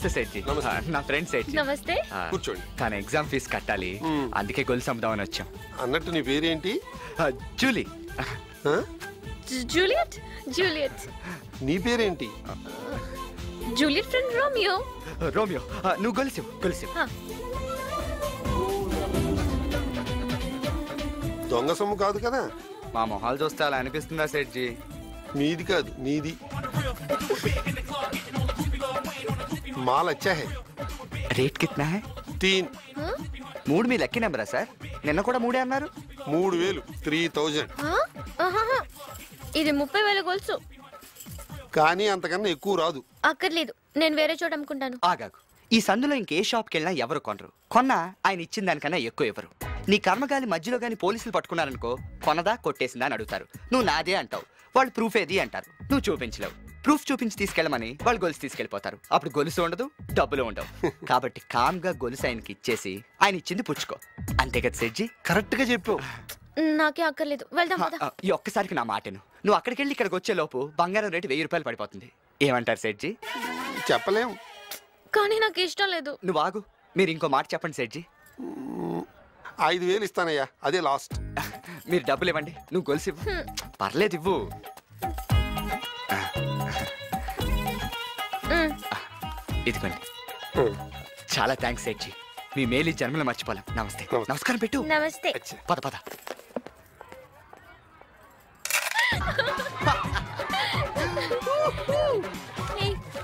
నమస్తే సేట్జీ. నా ఫ్రెండ్ సేట్జీ. నమస్తే. కూర్చోండి. తన ఎగ్జామ్ ఫీజు కట్టాలి, అందుకే గొలుసు అమ్ముదామని వచ్చాం. అన్నట్టు నీ పేరేంటి? జూలీ. జూలియట్. జూలియట్. నీ పేరేంటి? Juliet friend Romeo. రోమియో. నువ్వు గొలుసు గొలుసు. దొంగ సొమ్ము కాదు కదా? మా మొహాలు చూస్తే అలా అనిపిస్తుందా సేట్జీ? మీది కాదు, నీది. మాల్ అచ్చా హై. రేట్ కిतना है? 3. 3 మీ లక్కీ నెంబరా సార్? నిన్న కూడా 3 అన్నారు. 3000. 3000. ఇది 30,000 గొలుసు. కానీ అంతకన్నా ఎక్కువ రాదు. అక్కర్లేదు, నేను వేరే చోట అమ్ముకుంటాను. ఆగాగు. ఈ సందులో ఇంకే షాప్కి వెళ్ళినా ఎవరు కొనరు. కొన్నా ఆయన ఇచ్చిన దానికన్నా ఎక్కువ ఇవ్వరు. నీ కర్మగాలి మధ్యలో గాని పోలీసులు పట్టుకున్నారనుకో, కొనదా కొట్టేసిందా అని అడుగుతారు. నువ్వు నాదే అంటావు, వాళ్ళు ప్రూఫ్ ఏది అంటారు. నువ్వు చూపించలేవు. ప్రూఫ్ చూపించి తీసుకెళ్ళమని వాళ్ళు గొలుసు తీసుకెళ్ళిపోతారు. అప్పుడు గొలుసు ఉండదు, డబ్బులు ఉండవు. కాబట్టి కామ్ గా గొలుసు ఆయనకి ఇచ్చేసి ఆయన ఇచ్చింది పుచ్చుకో. అంతే కదా సెడ్జీ? కరెక్ట్ గా చెప్పావు. నాకే అక్కర్లేదు, వెళ్దాం. ఈ ఒక్కసారికి నా మాటను. నువ్వు అక్కడికి వెళ్ళి ఇక్కడికి వచ్చే లోపు బంగారం రేటు 1000 రూపాయలు పడిపోతుంది. ఏమంటారు సెడ్జీ? చెప్పలేం, కానీ నాకు ఇష్టం లేదు. నువ్వు ఆగు, మీరు ఇంకో మాట చెప్పండి సెడ్జీ. 5000 ఇస్తానయ్యా, అదే లాస్ట్. మీరు డబ్బులు ఇవ్వండి, నువ్వు గొలుసు ఇవ్వు. పర్లేదు ఇవ్వు. ఇదిగోండి. చాలా థ్యాంక్స్ సెడ్జీ, మీ మేలు జన్మలో మర్చిపోలేం. నమస్తే. నమస్కారం పెట్టు. నమస్తే. పద పద.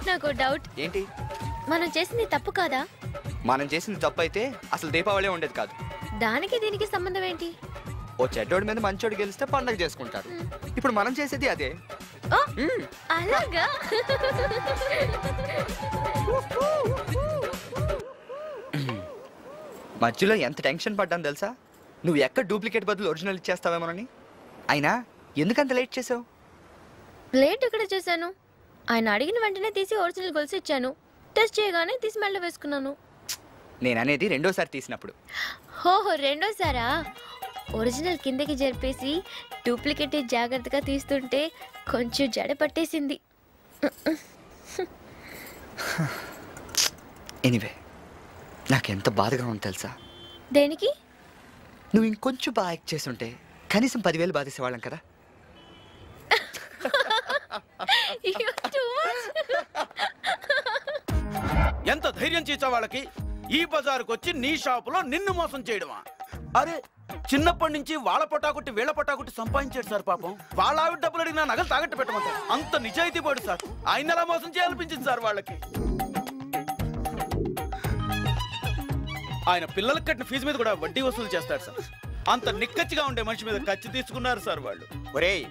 నాకు డౌట్. ఏంటి? మనం చేసింది తప్పు కాదా? మనం చేసింది తప్పు అయితే అసలు దీపావళి ఉండేది కాదు. దానికి దీనికి సంబంధం ఏంటి? ఓ చెడ్డోడి మీద మంచోడు గెలిస్తే పండగ చేసుకుంటారు. ఇప్పుడు మనం చేసేది అదే. అలాగా? మధ్యలో ఎంత టెన్షన్ పడ్డాను తెలుసా? నువ్వు ఎక్కడ డూప్లికేట్ బదులు ఒరిజినల్ ఇచ్చేస్తావేమోనని. అయినా ఎందుకంత లేట్ చేసావు? లేట్ ఎక్కడ చేశాను? ఆయన అడిగిన వెంటనే తీసి ఒరిజినల్ గొలుసు ఇచ్చాను. టెస్ట్ చేయగానే తీసి మెళ్ళ వేసుకున్నాను. నేననేది రెండోసారి తీసినప్పుడు. ఓహో, రెండోసారా? ఒరిజినల్ కిందకి జరిపేసి డూప్లికేట్ జాగ్రత్తగా తీస్తుంటే కొంచెం జడ పట్టేసింది. ఎనీవే, నాకెంత బాధగా ఉంది తెలుసా? దేనికి? నువ్వు ఇంకొంచెం బాగా యాక్ట్ చేస్తుంటే కనీసం 10,000 బాధేసేవాళ్ళం కదా. ఎంత ధైర్యం చేసే వాళ్ళకి ఈ బజారుకు వచ్చి నీ షాపులో నిన్ను మోసం చేయడమా? అరే, చిన్నప్పటి నుంచి వాళ్ళ పొటాకుట్టి వీళ్ళ పొటాకుట్టి సంపాదించాడు సార్. పాపం వాళ్ళ ఆవిడ డబ్బులు అడిగిన నగలు తాగట్టు పెట్టమంటారు. అంత నిజాయితీ పడు సార్. ఆయన ఎలా మోసం చేయాలనిపించింది సార్ వాళ్ళకి. ఆయన పిల్లలకు కట్టిన ఫీజు మీద కూడా వడ్డీ వసూలు చేస్తాడు సార్. అంత నిక్కచ్చిగా ఉండే మనిషి మీద ఖర్చు తీసుకున్నారు సార్ వాళ్ళు. ఒరేయ్,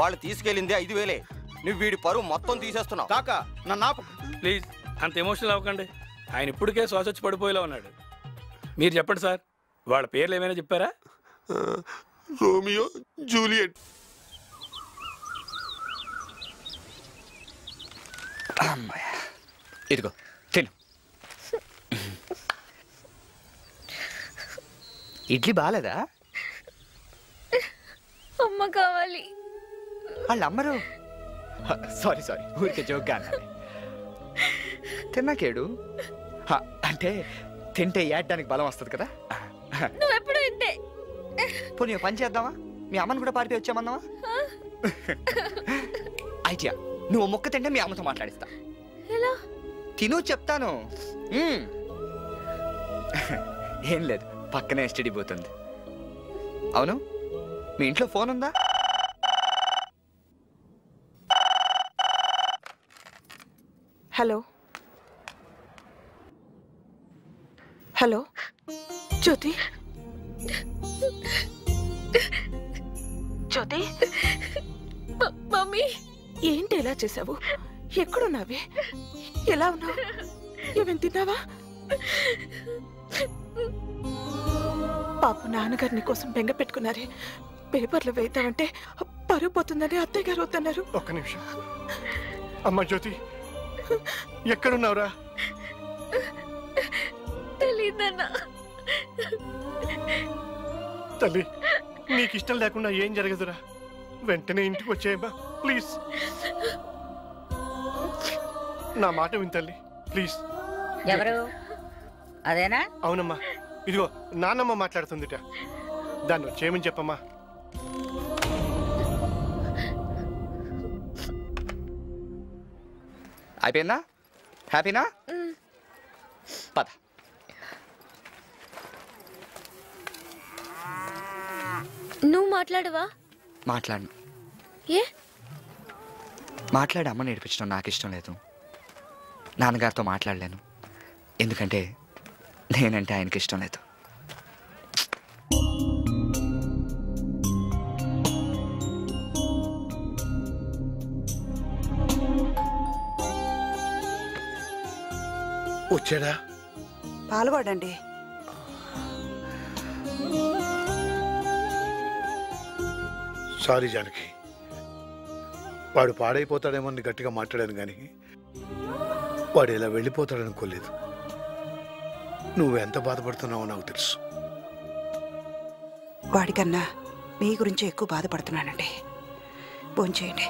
వాళ్ళు తీసుకెళ్ళింది 5,000. నువ్వు వీడి పరువు మొత్తం తీసేస్తున్నావు. కాకా, నన్ను ఆపు ప్లీజ్. అంత ఎమోషనల్ అవ్వకండి. ఆయన ఇప్పటికే శ్వాస వచ్చి పడిపోయేలా ఉన్నాడు. మీరు చెప్పండి సార్, వాళ్ళ పేర్లు ఏమైనా చెప్పారా? Romeo, Juliet. ఇదిగో తిను. ఇడ్లీ బాగాలేదా? అమ్మ కావాలి. వాళ్ళు అమ్మరు. సారీ సారీ, ఊరికే జోక్గా అన్నది. తిన్నాకేడు అంటే తింటే ఏడ్డానికి బలం వస్తుంది కదా. నువ్వెప్పుడు ఇంతే. పోనీ పని చేద్దామా? మీ అమ్మని కూడా పార్టీ వచ్చామన్నావా? ఐడియా, నువ్వు మొక్క తింటే మీ అమ్మతో మాట్లాడిస్తా. ఎలా? తిను చెప్తాను. ఏం లేదు, పక్కనే ఎస్టీడీ పోతుంది. అవును, మీ ఇంట్లో ఫోన్ ఉందా? హలో హలో, జ్యోతి. జ్యోతి, మమ్మీ. ఏంటి ఎలా చేసావు? ఎక్కడున్నావే? ఎలా ఉన్నావు? ఏమేం తిన్నావా? పాప నాన్నగారిని కోసం బెంగ పెట్టుకున్నారే. పేపర్లు వేద్దామంటే పరువు పోతుందని అత్తయ్య గారు వద్దన్నారు. ఒక్క నిమిషం. అమ్మ జ్యోతి, ఎక్కడున్నావురా? తెలీదన్నా. తల్లి, నీకు ఇష్టం లేకుండా ఏం జరగదురా. వెంటనే ఇంటికి వచ్చేయమ్మా ప్లీజ్. నా మాట విను తల్లి, ప్లీజ్. ఎవరు అదేనా? అవునమ్మా, ఇదిగో నాన్నమ్మ మాట్లాడుతుందిట. దాన్ని వచ్చేయమని చెప్పమ్మా. అయిపోయిందా? హ్యాపీనా? పద. నువ్వు మాట్లాడవా? మాట్లాడను. ఏ? మాట్లాడి అమ్మ నేర్పించడం నాకు ఇష్టం లేదు. నాన్నగారితో మాట్లాడలేను, ఎందుకంటే నేనంటే ఆయనకి ఇష్టం లేదు. వచ్చాడా? పాల్గొడండి. సారీ జానకి, వాడు పాడైపోతాడేమో గట్టిగా మాట్లాడాను కానీ వాడు ఇలా వెళ్ళిపోతాడనుకోలేదు. నువ్వెంత బాధపడుతున్నావో నాకు తెలుసు. వాడికన్నా మీ గురించి ఎక్కువ బాధపడుతున్నానండి. భోంచేయండి.